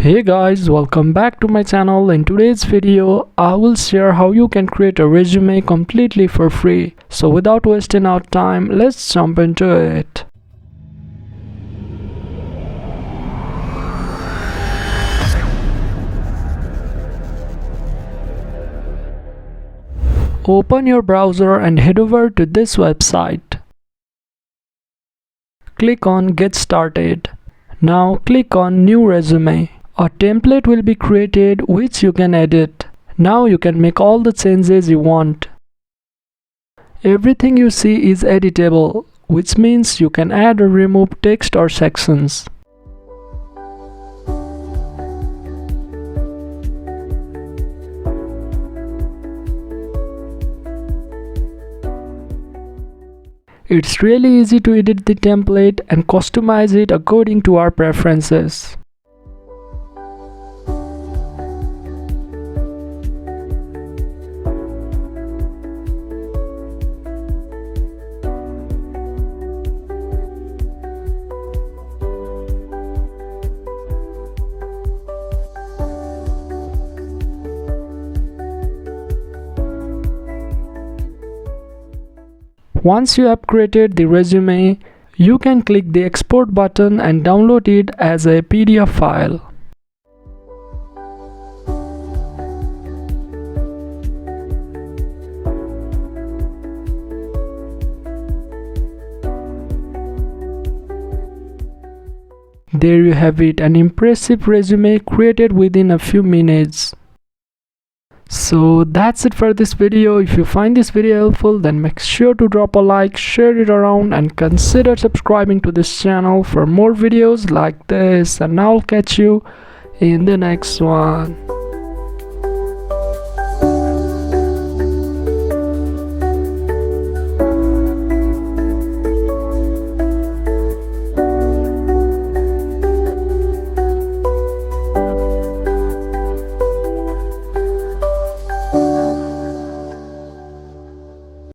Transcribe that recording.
Hey guys, welcome back to my channel. In today's video, I will share how you can create a resume completely for free. So without wasting our time, let's jump into it. Open your browser and head over to this website. Click on Get Started. Now click on New Resume. A template will be created which you can edit. Now you can make all the changes you want. Everything you see is editable, which means you can add or remove text or sections. It's really easy to edit the template and customize it according to our preferences. Once you have created the resume, you can click the export button and download it as a PDF file. There you have it, an impressive resume created within a few minutes. So that's it for this video. If you find this video helpful, then make sure to drop a like, share it around, and consider subscribing to this channel for more videos like this. And I'll catch you in the next one.